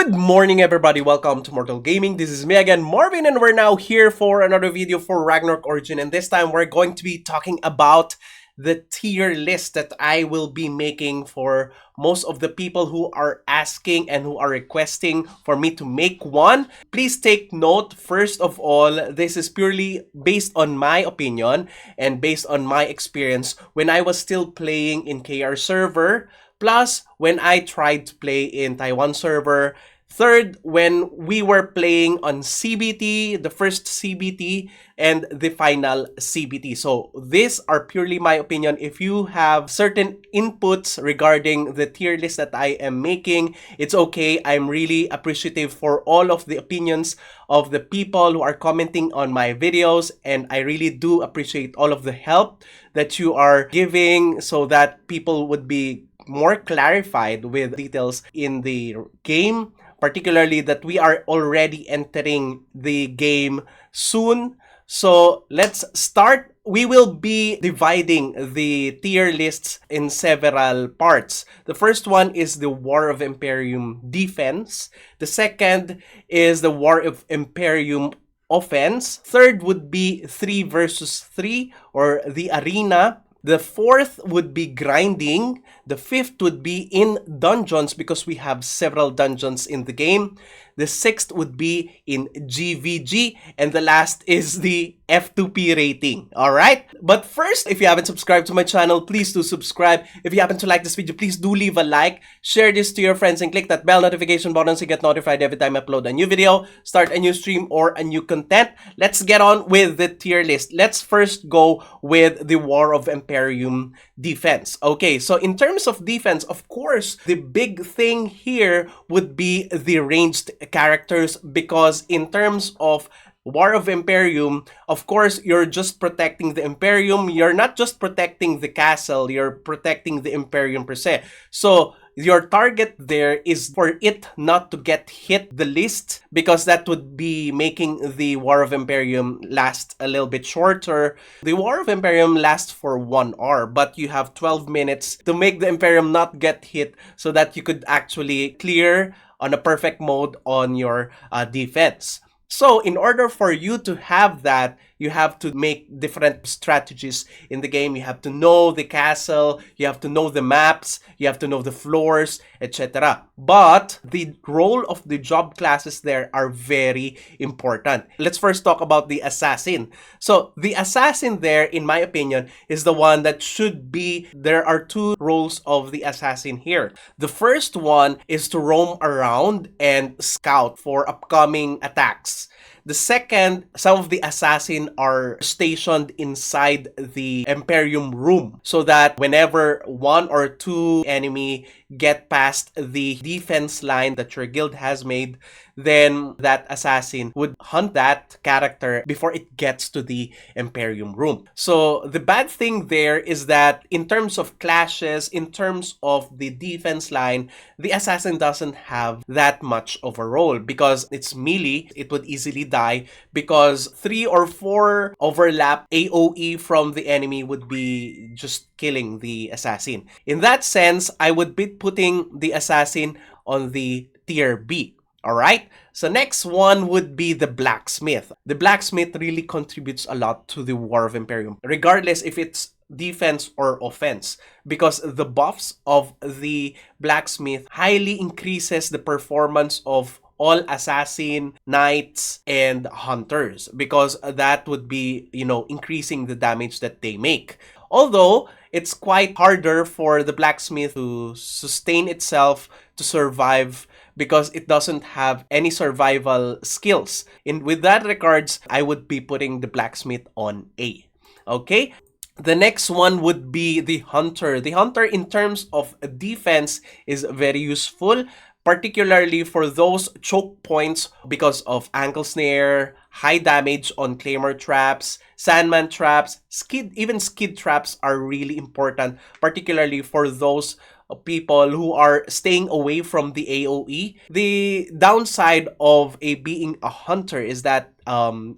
Good morning, everybody. Welcome to Mortal Gaming. This is me again, Marvin, and we're now here for another video for Ragnarok Origin. And this time we're going to be talking about the tier list that I will be making for most of the people who are asking and who are requesting for me to make one. Please take note, first of all, this is purely based on my opinion and based on my experience when I was still playing in KR server, plus when I tried to play in Taiwan server. Third, when we were playing on CBT, the first CBT and the final CBT. So these are purely my opinion. If you have certain inputs regarding the tier list that I am making, it's okay. I'm really appreciative for all of the opinions of the people who are commenting on my videos, and I really do appreciate all of the help that you are giving so that people would be more clarified with details in the game, particularly that we are already entering the game soon. So let's start. We will be dividing the tier lists in several parts. The first one is the War of Imperium Defense. The second is the War of Imperium Offense. Third would be 3 versus 3 or the arena. The fourth would be grinding. The fifth would be in dungeons because we have several dungeons in the game. The sixth would be in GVG. And the last is the F2P rating. Alright? But first, if you haven't subscribed to my channel, please do subscribe. If you happen to like this video, please do leave a like. Share this to your friends and click that bell notification button so you get notified every time I upload a new video, start a new stream, or a new content. Let's get on with the tier list. Let's first go with the War of Imperium Defense. Okay, so in terms of defense, of course, the big thing here would be the ranged characters, because in terms of War of Imperium, of course, you're just protecting the Imperium. You're not just protecting the castle, you're protecting the Imperium per se. So your target there is for it not to get hit the least, because that would be making the War of Imperium last a little bit shorter. The War of Imperium lasts for 1 hour, but you have 12 minutes to make the Imperium not get hit so that you could actually clear on a perfect mode on your defense. So in order for you to have that, you have to make different strategies in the game. You have to know the castle, you have to know the maps, you have to know the floors, etc. But the role of the job classes there are very important. Let's first talk about the assassin. So the assassin there, in my opinion, is the one that should be. There are two roles of the assassin here. The first one is to roam around and scout for upcoming attacks. The second, some of the assassins are stationed inside the Imperium room so that whenever 1 or 2 enemy get past the defense line that your guild has made, then that assassin would hunt that character before it gets to the Imperium room. So the bad thing there is that in terms of clashes, in terms of the defense line, the assassin doesn't have that much of a role because it's melee. It would easily die because 3 or 4 overlap AoE from the enemy would be just killing the assassin. In that sense, I would be putting the assassin on the tier B. Alright, so next one would be the blacksmith. The blacksmith really contributes a lot to the War of Imperium, regardless if it's defense or offense, because the buffs of the blacksmith highly increases the performance of all assassin, knights, and hunters, because that would be, increasing the damage that they make. Although it's quite harder for the blacksmith to sustain itself, to survive, because it doesn't have any survival skills. With that regards, I would be putting the blacksmith on A. Okay? The next one would be the hunter. The hunter, in terms of defense, is very useful, particularly for those choke points because of ankle snare, high damage on claymore traps, sandman traps, even skid traps are really important, particularly for those people who are staying away from the AoE. The downside of being a hunter is that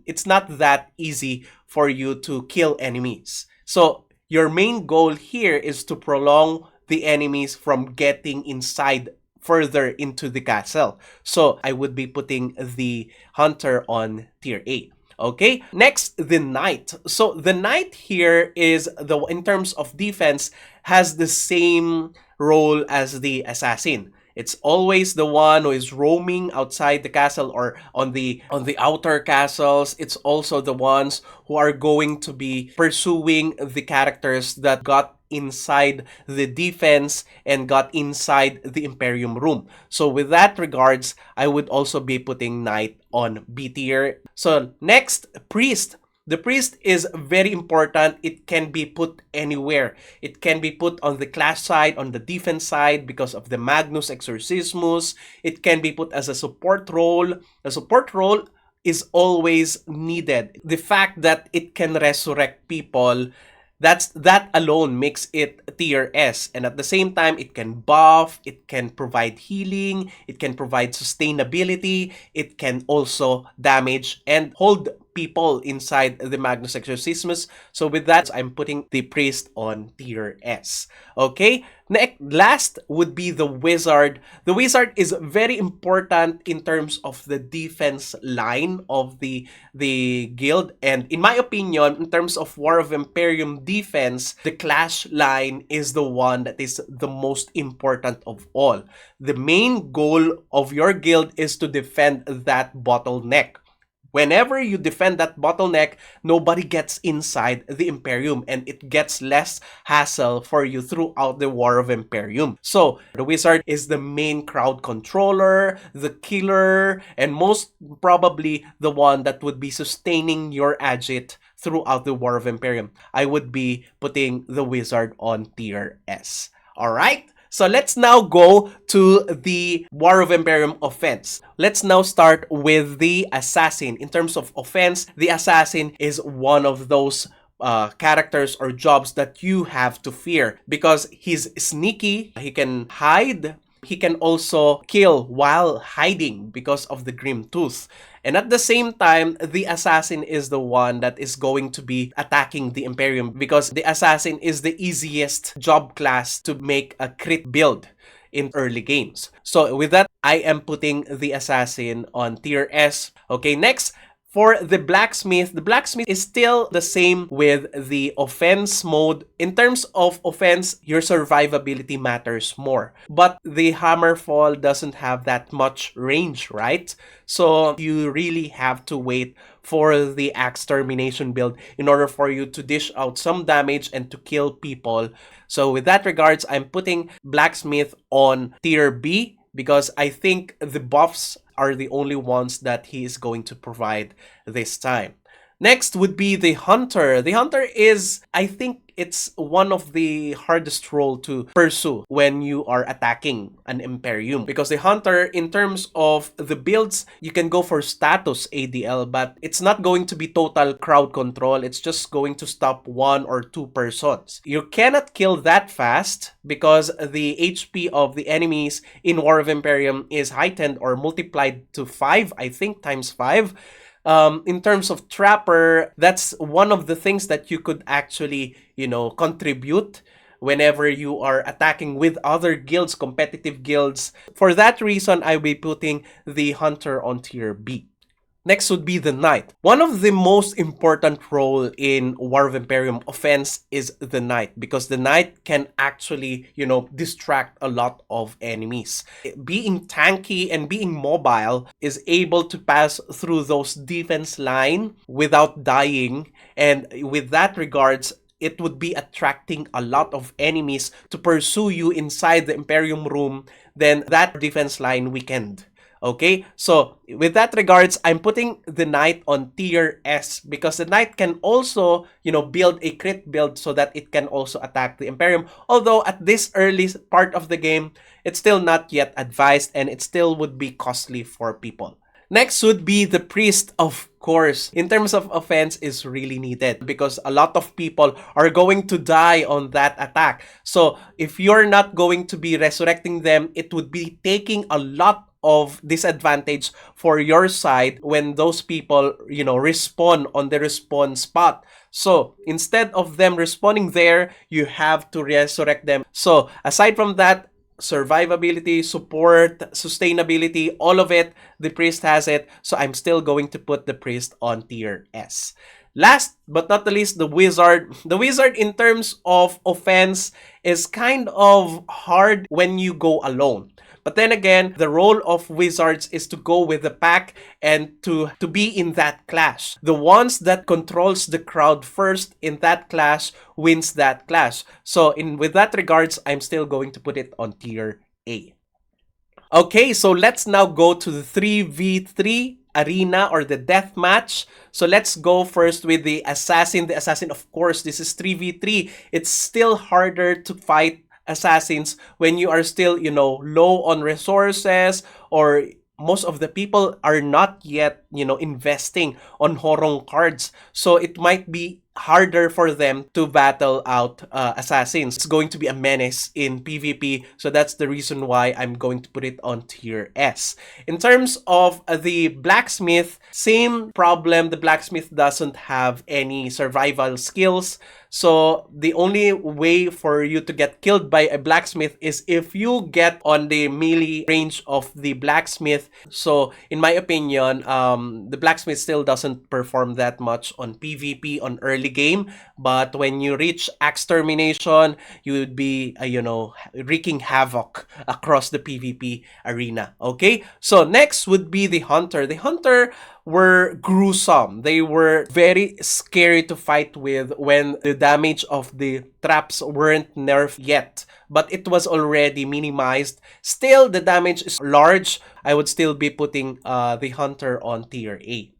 it's not that easy for you to kill enemies. So your main goal here is to prolong the enemies from getting inside further into the castle. So I would be putting the hunter on tier A. Okay, next, the knight. So the knight here is in terms of defense, has the same role as the assassin. It's always the one who is roaming outside the castle or on the outer castles. It's also the ones who are going to be pursuing the characters that got inside the defense and got inside the Imperium room. So with that regards, I would also be putting knight on B tier. So next, priest. The priest is very important. It can be put anywhere. It can be put on the clash side, on the defense side because of the Magnus Exorcismus. It can be put as a support role. A support role is always needed. The fact that it can resurrect people, that alone makes it tier S. And at the same time, it can buff, it can provide healing, it can provide sustainability, it can also damage and hold people inside the Magnus Exorcismus. So with that, I'm putting the priest on tier S. Okay, last would be the wizard. The wizard is very important in terms of the defense line of the guild. And in my opinion, in terms of War of Imperium defense, the clash line is the one that is the most important of all. The main goal of your guild is to defend that bottleneck. Whenever you defend that bottleneck, nobody gets inside the Imperium and it gets less hassle for you throughout the War of Imperium. So, the wizard is the main crowd controller, the killer, and most probably the one that would be sustaining your agit throughout the War of Imperium. I would be putting the wizard on tier S. Alright? So let's now go to the War of Imperium offense. Let's now start with the assassin. In terms of offense, the assassin is one of those characters or jobs that you have to fear because he's sneaky, he can hide, he can also kill while hiding because of the Grim Tooth. And at the same time, the assassin is the one that is going to be attacking the Imperium because the assassin is the easiest job class to make a crit build in early games. So with that, I am putting the assassin on tier S. Okay, next, for the blacksmith is still the same with the offense mode. In terms of offense, your survivability matters more. But the hammerfall doesn't have that much range, right? So you really have to wait for the axe termination build in order for you to dish out some damage and to kill people. So with that regards, I'm putting blacksmith on tier B because I think the buffs are the only ones that he is going to provide this time. Next would be the hunter. The hunter is, I think it's one of the hardest role to pursue when you are attacking an Imperium. Because the hunter, in terms of the builds, you can go for status ADL, but it's not going to be total crowd control. It's just going to stop 1 or 2 persons. You cannot kill that fast because the HP of the enemies in War of Imperium is heightened or multiplied to 5, I think, times 5. In terms of Trapper, that's one of the things that you could actually, contribute whenever you are attacking with other guilds, competitive guilds. For that reason, I will be putting the Hunter on tier B. Next would be the Knight. One of the most important role in War of Imperium offense is the Knight because the Knight can actually, distract a lot of enemies. Being tanky and being mobile is able to pass through those defense line without dying, and with that regards, it would be attracting a lot of enemies to pursue you inside the Imperium room, then that defense line weakened. Okay, so with that regards, I'm putting the Knight on tier S because the Knight can also, build a crit build so that it can also attack the Imperium. Although at this early part of the game, it's still not yet advised and it still would be costly for people. Next would be the Priest, of course. In terms of offense, is really needed because a lot of people are going to die on that attack. So if you're not going to be resurrecting them, it would be taking a lot of disadvantage for your side when those people, respawn on the respawn spot. So instead of them respawning there, you have to resurrect them. So aside from that, survivability, support, sustainability, all of it, the priest has it. So I'm still going to put the priest on tier S. Last but not the least, the wizard. The wizard in terms of offense is kind of hard when you go alone. But then again, the role of wizards is to go with the pack and to be in that clash. The ones that controls the crowd first in that clash wins that clash. So with that regards, I'm still going to put it on tier A. Okay, so let's now go to the 3v3 arena or the death match. So let's go first with the assassin. The assassin, of course, this is 3v3. It's still harder to fight assassins when you are still, low on resources, or most of the people are not yet, investing on Horong cards. So it might be harder for them to battle out assassins. It's going to be a menace in PvP, so that's the reason why I'm going to put it on tier S. In terms of the blacksmith, same problem. The blacksmith doesn't have any survival skills. So the only way for you to get killed by a blacksmith is if you get on the melee range of the blacksmith. So in my opinion, the blacksmith still doesn't perform that much on PvP on early game. But when you reach axe termination, you would be, wreaking havoc across the PvP arena. Okay, so next would be the hunter. The hunter were gruesome. They were very scary to fight with when the damage of the traps weren't nerfed yet, but it was already minimized. Still, the damage is large. I would still be putting the hunter on tier A.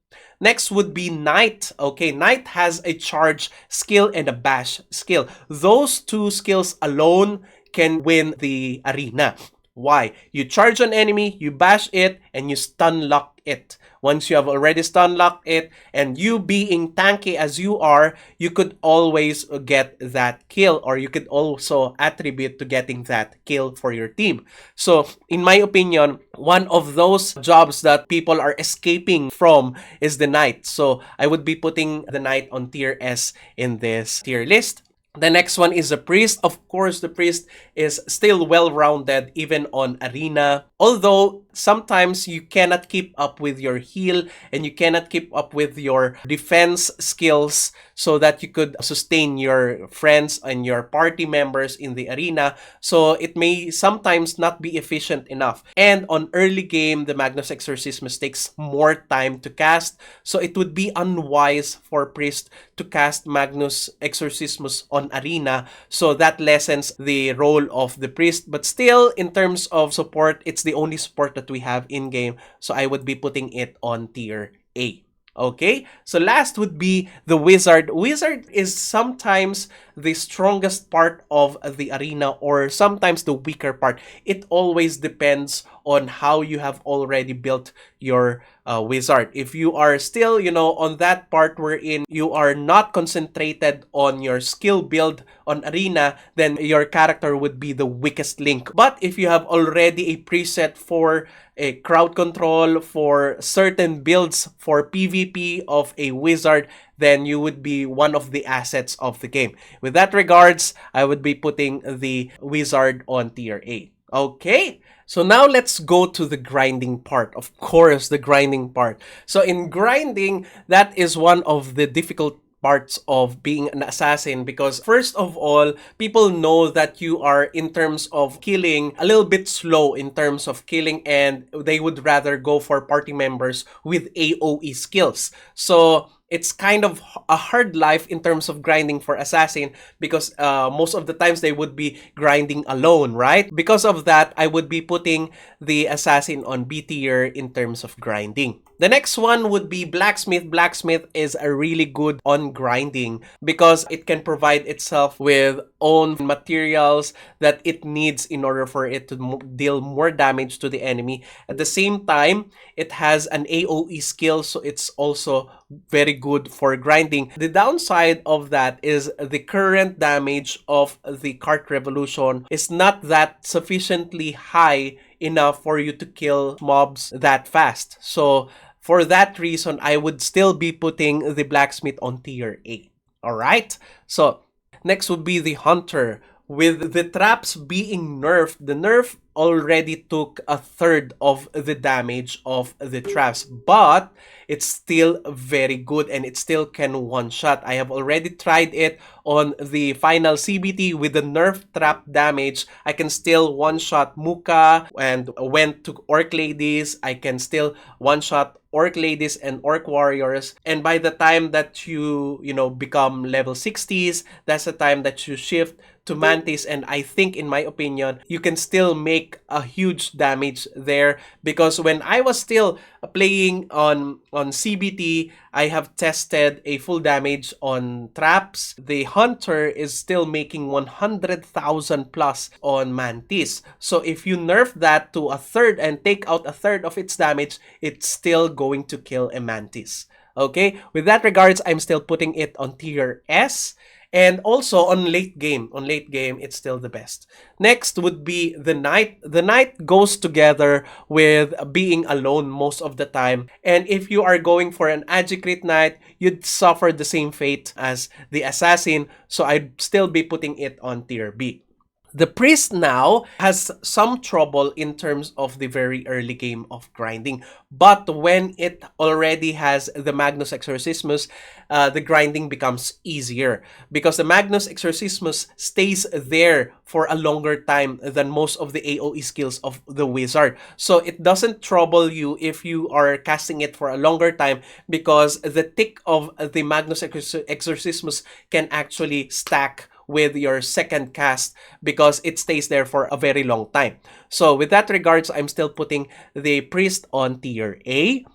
Next would be Knight. Okay, Knight has a charge skill and a bash skill. Those two skills alone can win the arena. Why? You charge an enemy, you bash it, and you stun lock it. Once you have already stun locked it, and you being tanky as you are, you could always get that kill, or you could also attribute to getting that kill for your team. So, in my opinion, one of those jobs that people are escaping from is the Knight. So, I would be putting the Knight on tier S in this tier list. The next one is a priest. Of course, the priest is still well-rounded even on arena. Although sometimes you cannot keep up with your heal and you cannot keep up with your defense skills so that you could sustain your friends and your party members in the arena. So it may sometimes not be efficient enough. And on early game, the Magnus Exorcismus takes more time to cast. So it would be unwise for priest to cast Magnus Exorcismus on arena. So that lessens the role of the priest. But still, in terms of support, it's the only support that we have in game, so I would be putting it on tier A. Okay, so last would be the wizard. Wizard is sometimes the strongest part of the arena or sometimes the weaker part. It always depends on how you have already built your wizard. If you are still, on that part wherein you are not concentrated on your skill build on arena, then your character would be the weakest link. But if you have already a preset for a crowd control, for certain builds for PvP of a wizard, then you would be one of the assets of the game. With that regards, I would be putting the wizard on tier A. Okay, so now let's go to the grinding part. Of course, the grinding part. So in grinding, that is one of the difficult parts of being an assassin, because first of all, people know that you are, in terms of killing, a little bit slow in terms of killing, and they would rather go for party members with AoE skills. So it's kind of a hard life in terms of grinding for assassin, because most of the times they would be grinding alone, right? Because of that, I would be putting the assassin on B tier in terms of grinding. The next one would be blacksmith. Blacksmith is a really good on grinding because it can provide itself with own materials that it needs in order for it to deal more damage to the enemy. At the same time, it has an AoE skill, so it's also very good for grinding. The downside of that is the current damage of the cart revolution is not that sufficiently high enough for you to kill mobs that fast. So for that reason, I would still be putting the blacksmith on tier A. Alright? So next would be the hunter. with the traps being nerfed, the nerf already took a third of the damage of the traps, but it's still very good and it still can one-shot. I have already tried it on the final CBT with the nerf trap damage. I can still one-shot Muka and went to Orc Ladies. I can still one-shot Orc Ladies and Orc Warriors. And by the time that you become level 60s, that's the time that you shift to Mantis, and I think, in my opinion, you can still make a huge damage there, because when I was still playing on CBT, I have tested a full damage on traps. The Hunter is still making 100,000 plus on Mantis. So if you nerf that to a third and take out a third of its damage, it's still going to kill a Mantis. Okay, with that regards, I'm still putting it on tier S. And also on late game, it's still the best. Next would be the Knight. The Knight goes together with being alone most of the time. And if you are going for an Agicrate Knight, you'd suffer the same fate as the Assassin. So I'd still be putting it on tier B. The Priest now has some trouble in terms of the very early game of grinding. But when it already has the Magnus Exorcismus, the grinding becomes easier. Because the Magnus Exorcismus stays there for a longer time than most of the AoE skills of the Wizard. So it doesn't trouble you if you are casting it for a longer time, because the tick of the Magnus Exorcismus can actually stack with your second cast because it stays there for a very long time. So with that regards, I'm still putting the Priest on tier A.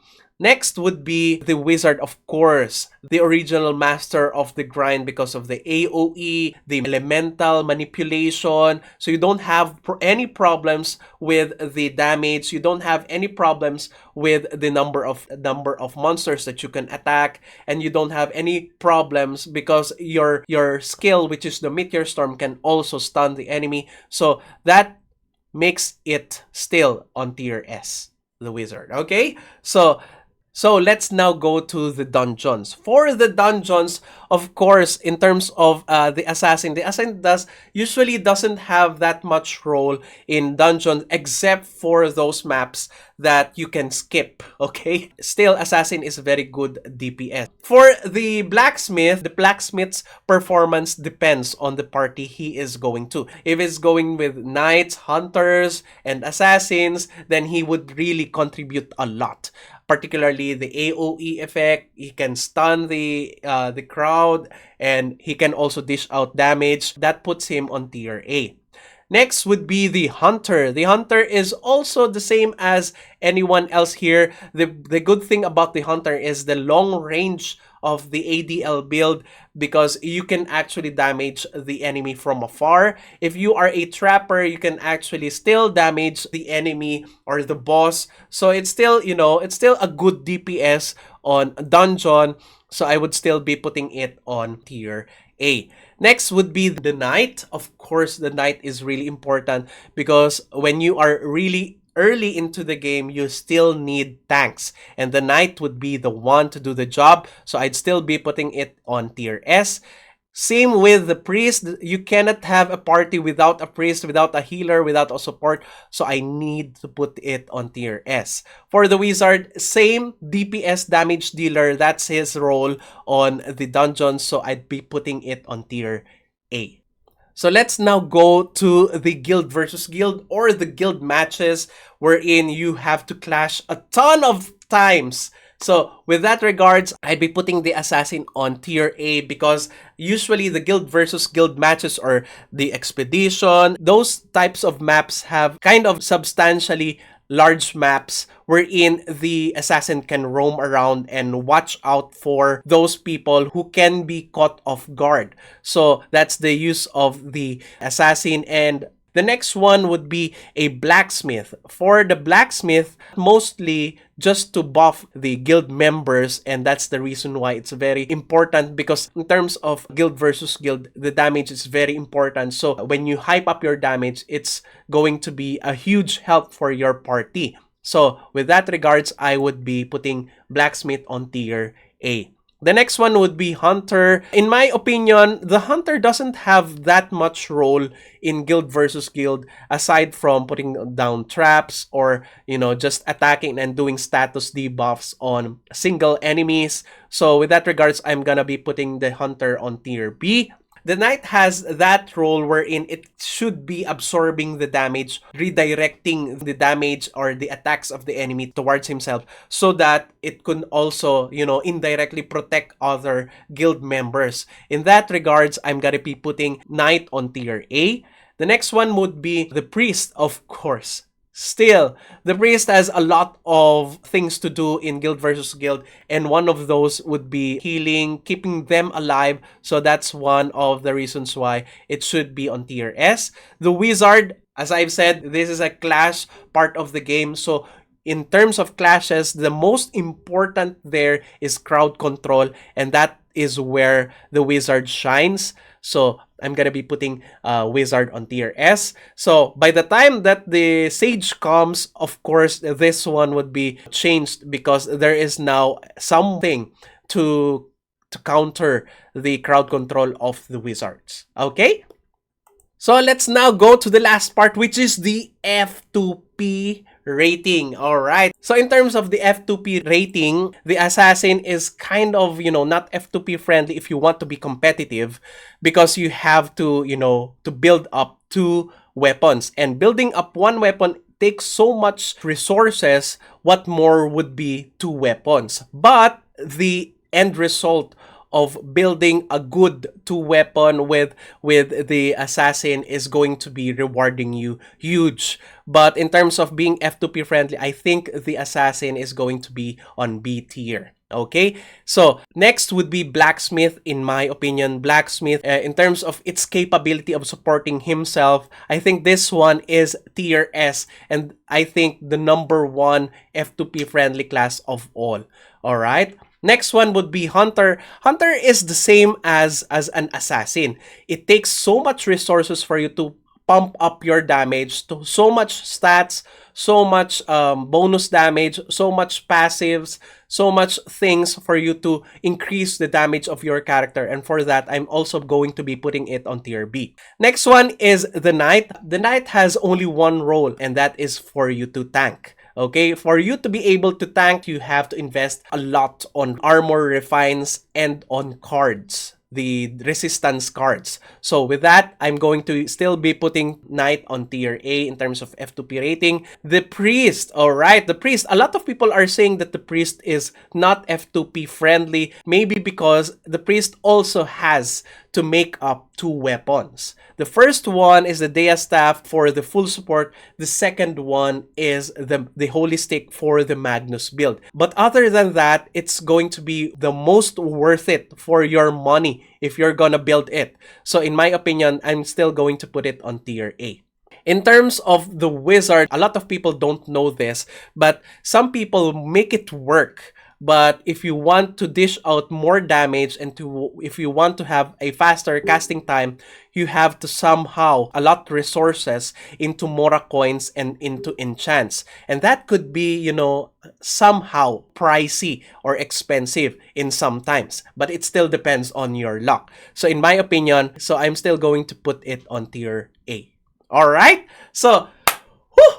Next would be the Wizard, of course, the original master of the grind because of the AoE, the elemental manipulation. So you don't have any problems with the damage. You don't have any problems with the number of monsters that you can attack, and you don't have any problems because your skill, which is the Meteor Storm, can also stun the enemy. So that makes it still on tier S, the Wizard. Okay, so let's now go to the dungeons. For the dungeons, of course, in terms of the Assassin usually doesn't have that much role in dungeons, except for those maps that you can skip, okay? Still, Assassin is a very good DPS. For the blacksmith's performance depends on the party he is going to. If he's going with knights, hunters, and assassins, then he would really contribute a lot. Particularly the AoE effect, he can stun the crowd, and he can also dish out damage. That puts him on tier A. Next would be the Hunter. The Hunter is also the same as anyone else here. The good thing about the Hunter is the long range of the ADL build, because you can actually damage the enemy from afar. If you are a trapper, you can actually still damage the enemy or the boss. So it's still, it's still a good DPS on dungeon. So I would still be putting it on tier A. Next would be the Knight. Of course, the Knight is really important because when you are really early into the game, you still need tanks, and the Knight would be the one to do the job. So I'd still be putting it on tier S. Same with the Priest. You cannot have a party without a Priest, without a healer, without a support. So I need to put it on tier S. For the Wizard, same DPS damage dealer. That's his role on the dungeon. So I'd be putting it on tier A. So let's now go to the guild versus guild, or the guild matches, wherein you have to clash a ton of times. So with that regards, I'd be putting the Assassin on tier A, because usually the guild versus guild matches or the expedition, those types of maps have kind of substantially large maps wherein the assassin can roam around and watch out for those people who can be caught off guard. So that's the use of the assassin. And the next one would be a blacksmith. For the blacksmith, mostly just to buff the guild members, and that's the reason why it's very important, because in terms of guild versus guild, the damage is very important. So when you hype up your damage, it's going to be a huge help for your party. So with that regards, I would be putting blacksmith on tier A. The next one would be Hunter. In my opinion, the Hunter doesn't have that much role in guild versus guild aside from putting down traps or, just attacking and doing status debuffs on single enemies. So with that regards, I'm gonna be putting the Hunter on tier B. The Knight has that role wherein it should be absorbing the damage, redirecting the damage or the attacks of the enemy towards himself so that it can also, indirectly protect other guild members. In that regards, I'm gonna be putting Knight on tier A. The next one would be the Priest, of course. Still, the Priest has a lot of things to do in guild versus guild, and one of those would be healing, keeping them alive. So that's one of the reasons why it should be on tier S. The Wizard, as I've said, this is a clash part of the game. So in terms of clashes, the most important there is crowd control, and that is where the Wizard shines. So I'm gonna be putting Wizard on tier S. So by the time that the Sage comes, of course, this one would be changed because there is now something to counter the crowd control of the Wizards. Okay? So let's now go to the last part, which is the F2P rating. All right. So in terms of the F2P rating, the Assassin is kind of, not F2P friendly if you want to be competitive because you have to, to build up 2 weapons. And building up 1 weapon takes so much resources. What more would be 2 weapons? But the end result of building a good 2 weapon with the Assassin is going to be rewarding you huge. But in terms of being F2P friendly, I think the Assassin is going to be on B tier. Okay, so next would be Blacksmith. In my opinion, Blacksmith, in terms of its capability of supporting himself, I think this one is tier S, and I think the #1 F2P friendly class of all. All right. Next one would be Hunter. Hunter is the same as an Assassin. It takes so much resources for you to pump up your damage, to so much stats, so much bonus damage, so much passives, so much things for you to increase the damage of your character. And for that, I'm also going to be putting it on tier B. Next one is the Knight. The Knight has only one role, and that is for you to tank. Okay, for you to be able to tank, you have to invest a lot on armor refines and on cards, the resistance cards. So with that, I'm going to still be putting Knight on tier A in terms of F2P rating. The Priest, alright, the Priest. A lot of people are saying that the Priest is not F2P friendly, maybe because the Priest also has to make up 2 weapons. The first one is the Dea Staff for the full support. The second one is the Holy Stick for the Magnus build. But other than that, it's going to be the most worth it for your money if you're gonna build it. So in my opinion, I'm still going to put it on tier A. In terms of the Wizard, a lot of people don't know this, but some people make it work. But if you want to dish out more damage and if you want to have a faster casting time, you have to somehow allot resources into Mora coins and into enchants. And that could be, somehow pricey or expensive in some times. But it still depends on your luck. So in my opinion, I'm still going to put it on tier A. Alright? So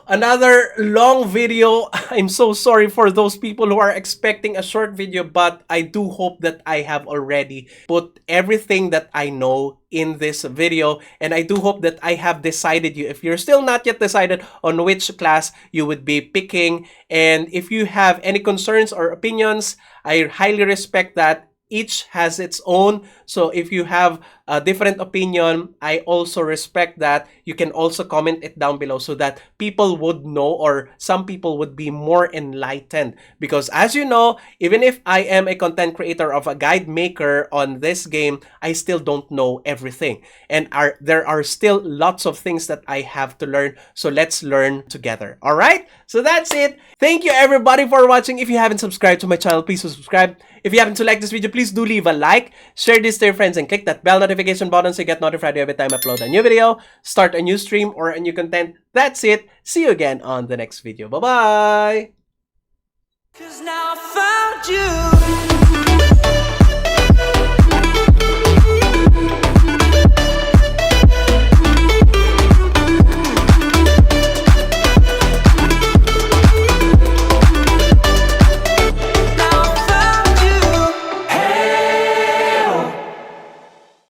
another long video. I'm so sorry for those people who are expecting a short video, but I do hope that I have already put everything that I know in this video, and I do hope that I have decided you. If you're still not yet decided on which class you would be picking, and if you have any concerns or opinions, I highly respect that. Each has its own. So if you have a different opinion, I also respect that. You can also comment it down below so that people would know, or some people would be more enlightened. Because as you know, even if I am a content creator of a guide maker on this game, I still don't know everything. And there are still lots of things that I have to learn. So let's learn together. All right? So that's it. Thank you everybody for watching. If you haven't subscribed to my channel, please subscribe. If you happen to like this video, please do leave a like, share this to your friends, and click that bell notification button so you get notified every time I upload a new video, start a new stream, or a new content. That's it. See you again on the next video. Bye-bye! 'Cause now I found you.